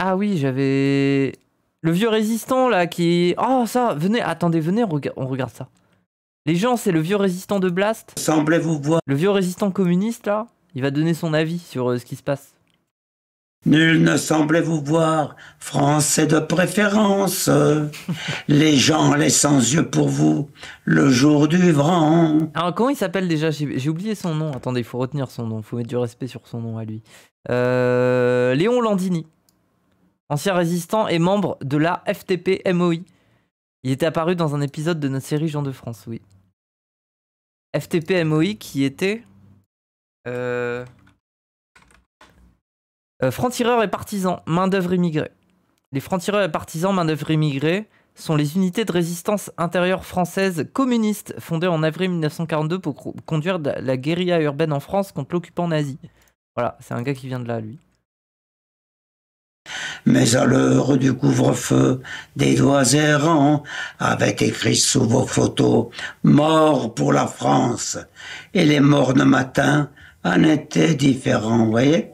Ah oui, j'avais... Le vieux résistant, là, qui... Oh, ça, venez, attendez, venez, on regarde ça. Les gens, c'est le vieux résistant de Blast. Semblez-vous voir. Le vieux résistant communiste, là. Il va donner son avis sur ce qui se passe. Nul ne semblait vous voir, français de préférence. Les gens les sans yeux pour vous, le jour du vent. Alors, comment il s'appelle déjà? J'ai oublié son nom. Attendez, il faut retenir son nom. Il faut mettre du respect sur son nom à lui. Léon Landini. Ancien résistant et membre de la FTP-MOI. Il était apparu dans un épisode de notre série Jean de France, oui. FTP-MOI qui était... francs-tireurs et partisans, main-d'œuvre immigrée. Les francs-tireurs et partisans, main-d'œuvre immigrée, sont les unités de résistance intérieure française communistes fondées en avril 1942 pour conduire la guérilla urbaine en France contre l'occupant nazi. Voilà, c'est un gars qui vient de là, lui. Mais à l'heure du couvre-feu, des doigts errants avaient écrit sous vos photos « Mort pour la France ». Et les mornes matins en étaient différents, vous voyez,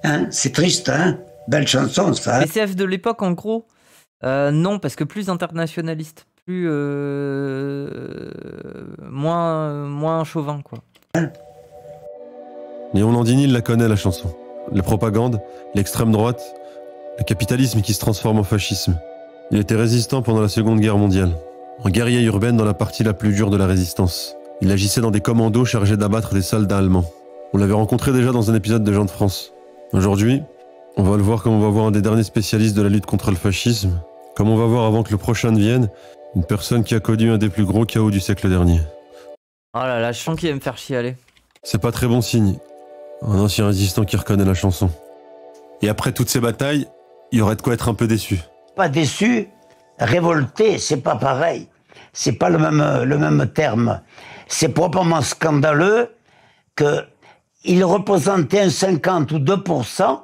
hein, c'est triste, hein. Belle chanson, ça. SF de l'époque, en gros, non, parce que plus internationaliste, plus... moins chauvin, quoi. Hein. Léon Landini, il la connaît, la chanson. La propagande, l'extrême droite, le capitalisme qui se transforme en fascisme. Il était résistant pendant la Seconde Guerre mondiale, en guerrier urbaine dans la partie la plus dure de la résistance. Il agissait dans des commandos chargés d'abattre des soldats allemands. On l'avait rencontré déjà dans un épisode de Jean de France. Aujourd'hui, on va le voir comme on va voir un des derniers spécialistes de la lutte contre le fascisme, comme on va voir avant que le prochain ne vienne, une personne qui a connu un des plus gros chaos du siècle dernier. Oh là là, je sens qu'il va me faire chialer. C'est pas très bon signe. Un ancien résistant qui reconnaît la chanson. Et après toutes ces batailles, il y aurait de quoi être un peu déçu. Pas déçu, révolté, c'est pas pareil. C'est pas le même terme. C'est proprement scandaleux qu'il représentait un 50 ou 2%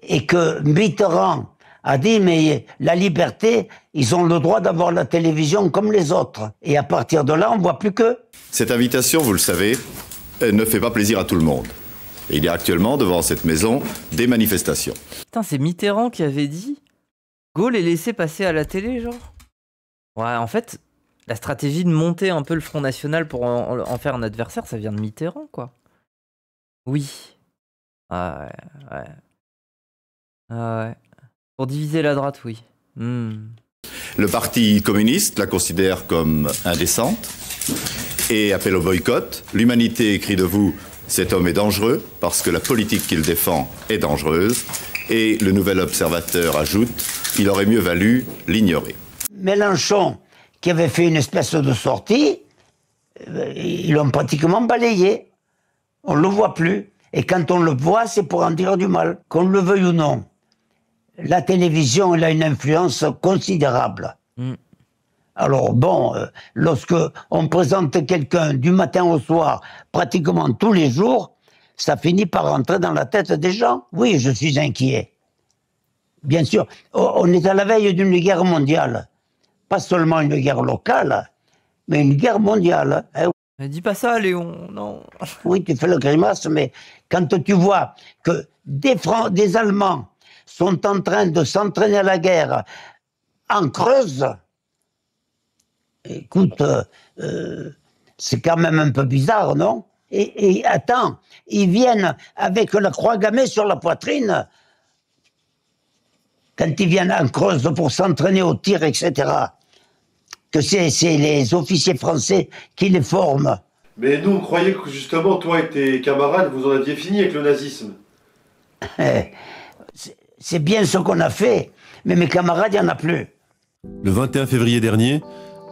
et que Mitterrand a dit mais la liberté, ils ont le droit d'avoir la télévision comme les autres. Et à partir de là, on voit plus que... Cette invitation, vous le savez, ne fait pas plaisir à tout le monde. Et il y a actuellement devant cette maison des manifestations. Putain, c'est Mitterrand qui avait dit Gaulle est laissé passer à la télé, genre. Ouais, en fait, la stratégie de monter un peu le Front National pour en faire un adversaire, ça vient de Mitterrand, quoi. Oui. Ah ouais, ouais. Ah ouais. Pour diviser la droite, oui. Le Parti communiste la considère comme indécente et appelle au boycott. L'Humanité écrit de vous cet homme est dangereux parce que la politique qu'il défend est dangereuse. Et le Nouvel Observateur ajoute il aurait mieux valu l'ignorer. Mélenchon, qui avait fait une espèce de sortie, ils l'ont pratiquement balayé. On ne le voit plus. Et quand on le voit, c'est pour en dire du mal, qu'on le veuille ou non. La télévision, elle a une influence considérable. Alors bon, lorsque on présente quelqu'un du matin au soir, pratiquement tous les jours, ça finit par rentrer dans la tête des gens. Oui, je suis inquiet. Bien sûr, on est à la veille d'une guerre mondiale. Pas seulement une guerre locale, mais une guerre mondiale. Hein. Dis pas ça, Léon, non. Oui, tu fais le grimace, mais quand tu vois que des Allemands sont en train de s'entraîner à la guerre en Creuse, écoute, c'est quand même un peu bizarre, non? Et attends, ils viennent avec la croix gammée sur la poitrine, quand ils viennent en Creuse pour s'entraîner au tir, etc., que c'est les officiers français qui les forment. Mais nous, on croyait que justement, toi et tes camarades, vous en aviez fini avec le nazisme. C'est bien ce qu'on a fait, mais mes camarades, il n'y en a plus. Le 21 février dernier,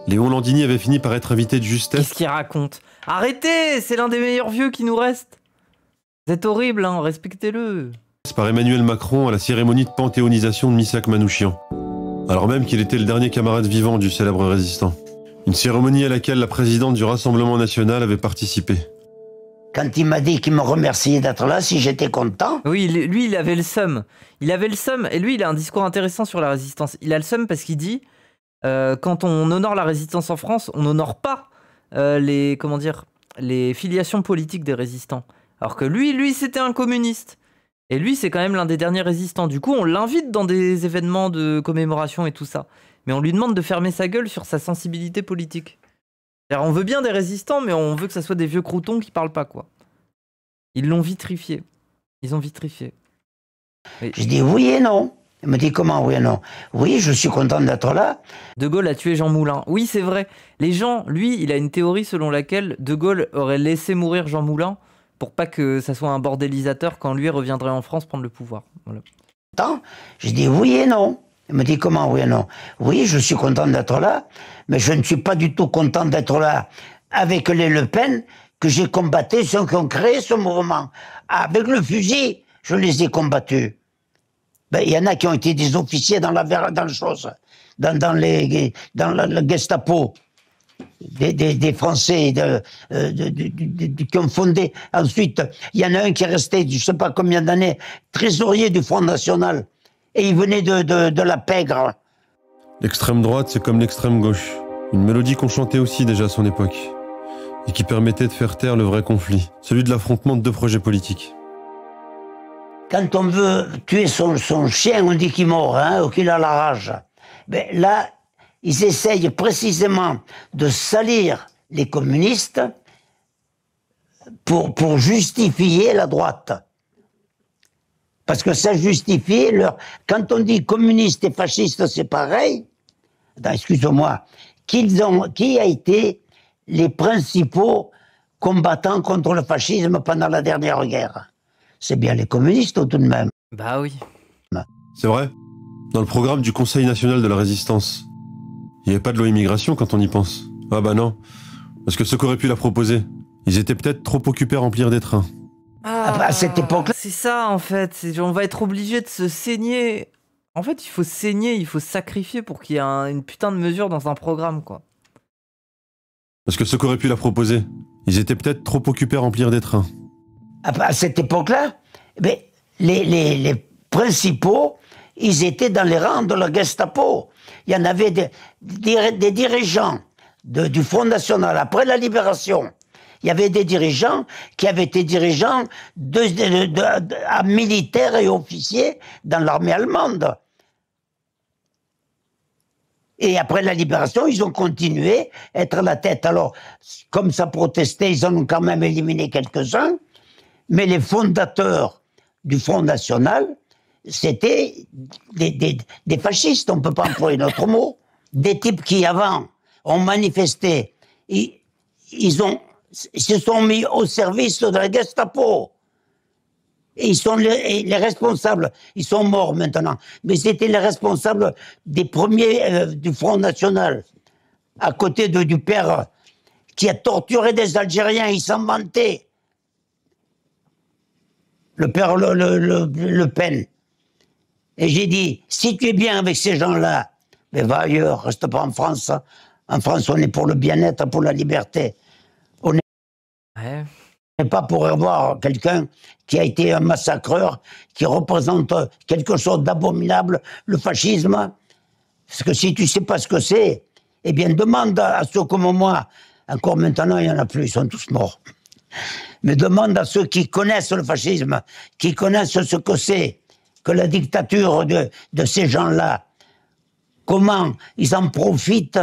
Léon Landini avait fini par être invité de justesse. Qu'est-ce qu'il raconte? Arrêtez, c'est l'un des meilleurs vieux qui nous reste. Vous êtes horrible, hein, respectez-le. Par Emmanuel Macron à la cérémonie de panthéonisation de Missak Manouchian, alors même qu'il était le dernier camarade vivant du célèbre résistant. Une cérémonie à laquelle la présidente du Rassemblement national avait participé. Quand il m'a dit qu'il me remerciait d'être là, si j'étais content... Oui, lui, il avait le seum. Il avait le seum, et lui, il a un discours intéressant sur la résistance. Il a le seum parce qu'il dit, quand on honore la résistance en France, on n'honore pas les filiations politiques des résistants. Alors que lui, c'était un communiste. Et lui, c'est quand même l'un des derniers résistants. Du coup, on l'invite dans des événements de commémoration et tout ça. Mais on lui demande de fermer sa gueule sur sa sensibilité politique. C'est-à-dire, on veut bien des résistants, mais on veut que ça soit des vieux croutons qui parlent pas, quoi. Ils l'ont vitrifié. Ils ont vitrifié. Et Je dis oui et non. Il me dit comment oui et non. Oui, je suis content d'être là. De Gaulle a tué Jean Moulin. Oui, c'est vrai. Les gens, lui, il a une théorie selon laquelle De Gaulle aurait laissé mourir Jean Moulin pour pas que ça soit un bordélisateur quand lui reviendrait en France prendre le pouvoir. Voilà. Attends, je dis oui et non. Il me dit comment oui et non. Oui, je suis content d'être là, mais je ne suis pas du tout content d'être là avec les Le Pen que j'ai combattu, ceux qui ont créé ce mouvement. Avec le fusil, je les ai combattus. Ben, il y en a qui ont été des officiers dans le chose, dans le Gestapo, des Français qui ont fondé. Ensuite, il y en a un qui est resté, je ne sais pas combien d'années, trésorier du Front National. Et il venait de la pègre. L'extrême droite, c'est comme l'extrême gauche. Une mélodie qu'on chantait aussi déjà à son époque. Et qui permettait de faire taire le vrai conflit, celui de l'affrontement de deux projets politiques. Quand on veut tuer son chien, on dit qu'il mord, hein, ou qu'il a la rage. Ben là, ils essayent précisément de salir les communistes pour justifier la droite. Parce que ça justifie leur... Quand on dit communiste et fasciste, c'est pareil. Excuse-moi. Qui a été les principaux combattants contre le fascisme pendant la dernière guerre? C'est bien les communistes, tout de même. Bah oui. C'est vrai. Dans le programme du Conseil national de la résistance, il n'y avait pas de loi immigration quand on y pense. Ah bah non. Parce que ceux qui auraient pu la proposer, ils étaient peut-être trop occupés à remplir des trains. À cette époque-là. C'est ça, en fait. On va être obligé de se saigner. En fait, il faut saigner, il faut sacrifier pour qu'il y ait une putain de mesure dans un programme, quoi. Parce que ceux qui auraient pu la proposer, ils étaient peut-être trop occupés à remplir des trains. À cette époque-là, les principaux, ils étaient dans les rangs de la Gestapo. Il y en avait des dirigeants du Front National après la Libération. Il y avait des dirigeants qui avaient été dirigeants militaires et officiers dans l'armée allemande. Et après la Libération, ils ont continué à être à la tête. Alors, comme ça protestait, ils en ont quand même éliminé quelques-uns. Mais les fondateurs du Front National, c'était des fascistes, on ne peut pas employer notre mot. Des types qui, avant, ont manifesté. Ils se sont mis au service de la Gestapo. Et ils sont les responsables. Ils sont morts maintenant. Mais c'était les responsables des premiers du Front National. À côté du père qui a torturé des Algériens, il s'en vantait. Le père Le Pen. Et j'ai dit, si tu es bien avec ces gens-là, mais va ailleurs, reste pas en France. En France, on est pour le bien-être, pour la liberté. On n'est pas pour avoir quelqu'un qui a été un massacreur, qui représente quelque chose d'abominable, le fascisme. Parce que si tu sais pas ce que c'est, eh bien demande à ceux comme moi, encore maintenant il n'y en a plus, ils sont tous morts. Mais demande à ceux qui connaissent le fascisme, qui connaissent ce que c'est, que la dictature de ces gens-là, comment ils en profitent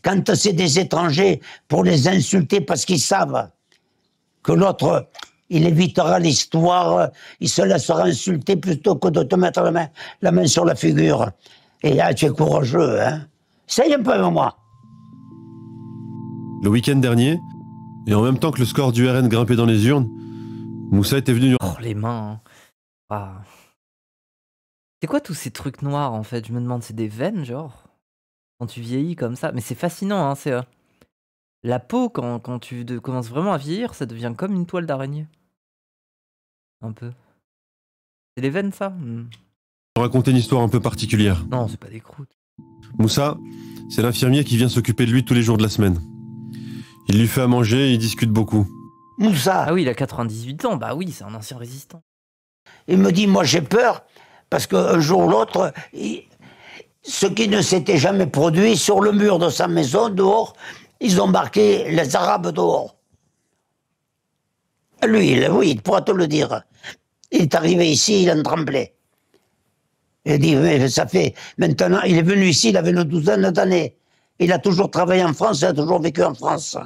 quand c'est des étrangers pour les insulter parce qu'ils savent que l'autre, il évitera l'histoire, il se laissera insulter plutôt que de te mettre la main sur la figure. Et là, tu es courageux, hein. Essaye un peu avec moi. Le week-end dernier, et en même temps que le score du RN grimpait dans les urnes, Moussa était venu... Oh, les mains. Ah. C'est quoi tous ces trucs noirs, en fait? Je me demande, c'est des veines, genre? Quand tu vieillis comme ça. Mais c'est fascinant, hein, c'est... La peau, quand tu commences vraiment à vieillir, ça devient comme une toile d'araignée. Un peu. C'est les veines, ça? raconter une histoire un peu particulière. Non, c'est pas des croûtes. Moussa, c'est l'infirmier qui vient s'occuper de lui tous les jours de la semaine. Il lui fait à manger et ils discutent beaucoup. Moussa. Ah oui, il a 98 ans, bah oui, c'est un ancien résistant. Il me dit, moi j'ai peur, parce qu'un jour ou l'autre, ce qui ne s'était jamais produit, sur le mur de sa maison, dehors, ils ont marqué les Arabes dehors. Lui, oui, il pourra te le dire. Il est arrivé ici, il en tremblait. Il dit, mais ça fait maintenant, il est venu ici, il avait une douzaine d'années. Il a toujours travaillé en France, il a toujours vécu en France.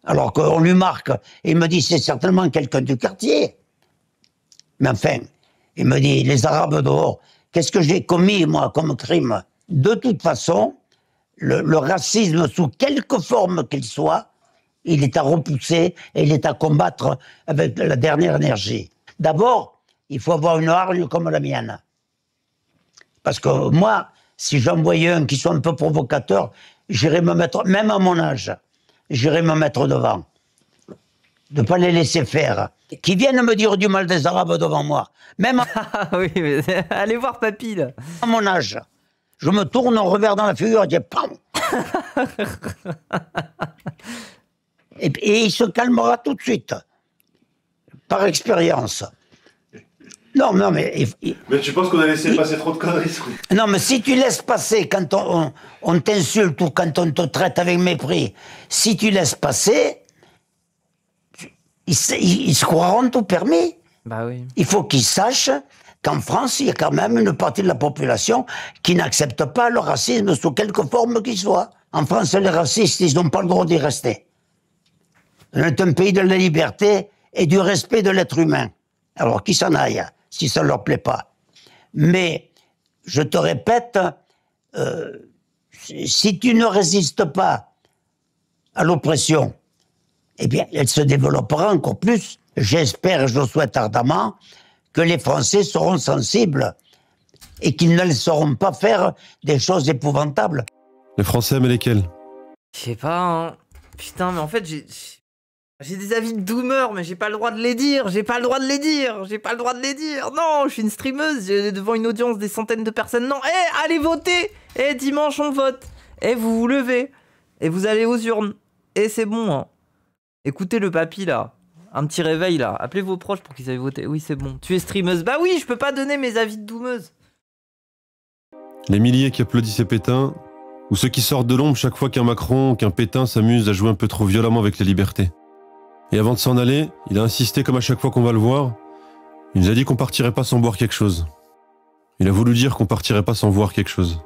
Alors qu'on lui marque, et il me dit, c'est certainement quelqu'un du quartier. Mais enfin, il me dit, les Arabes dehors, qu'est-ce que j'ai commis, moi, comme crime? De toute façon, le racisme, sous quelque forme qu'il soit, il est à repousser et il est à combattre avec la dernière énergie. D'abord, il faut avoir une hargne comme la mienne. Parce que moi, si j'en voyais un qui soit un peu provocateur, j'irais me mettre, même à mon âge, j'irais me mettre devant. De ne pas les laisser faire. Qui viennent me dire du mal des Arabes devant moi. Même Ah oui, mais allez voir papy, là. à mon âge. Je me tourne, on revers dans la figure, et je dis PAM et il se calmera tout de suite. Par expérience. Non, non, mais... Mais tu penses qu'on a laissé passer trop de conneries? Non, mais si tu laisses passer quand on t'insulte ou quand on te traite avec mépris, si tu laisses passer, ils se croiront tout permis. Bah oui. Il faut qu'ils sachent qu'en France, il y a quand même une partie de la population qui n'accepte pas le racisme sous quelque forme qu'il soit. En France, les racistes, ils n'ont pas le droit d'y rester. On est un pays de la liberté et du respect de l'être humain. Alors qu'ils s'en aillent, si ça ne leur plaît pas. Mais, je te répète, si tu ne résistes pas à l'oppression, eh bien, elle se développera encore plus. J'espère et je le souhaite ardemment que les Français seront sensibles et qu'ils ne laisseront pas faire des choses épouvantables. Les Français, mais lesquels? Je sais pas, hein. Putain, mais en fait, j'ai des avis de doomer, mais j'ai pas le droit de les dire. J'ai pas le droit de les dire. J'ai pas le droit de les dire. Non, je suis une streameuse devant une audience des centaines de personnes. Non, allez voter. Dimanche, on vote. Vous vous levez. Et vous allez aux urnes. C'est bon, hein. Écoutez le papy, là. Un petit réveil, là. Appelez vos proches pour qu'ils aillent voter. Oui, c'est bon. Tu es streameuse. Bah oui, je peux pas donner mes avis de doomeuse. Les milliers qui applaudissaient Pétain, ou ceux qui sortent de l'ombre chaque fois qu'un Macron ou qu'un Pétain s'amuse à jouer un peu trop violemment avec les libertés. Et avant de s'en aller, il a insisté comme à chaque fois qu'on va le voir. Il nous a dit qu'on partirait pas sans boire quelque chose. Il a voulu dire qu'on partirait pas sans voir quelque chose.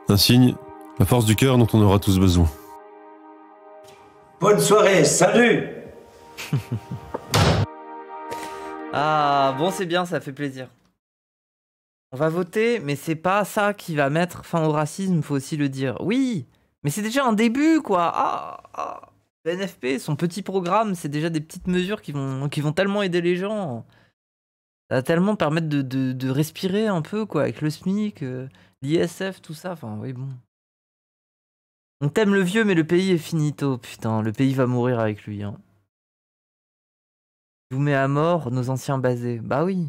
Un signe, la force du cœur dont on aura tous besoin. Bonne soirée, salut! Ah, bon, c'est bien, ça fait plaisir. On va voter, mais c'est pas ça qui va mettre fin au racisme, faut aussi le dire. Oui, mais c'est déjà un début, quoi. Le NFP, son petit programme, c'est déjà des petites mesures qui vont tellement aider les gens. Ça va tellement permettre de respirer un peu, quoi, avec le SMIC, l'ISF, tout ça. Enfin, oui, bon. On t'aime le vieux, mais le pays est finito. Putain, le pays va mourir avec lui, hein. Il vous met à mort nos anciens basés. Bah oui.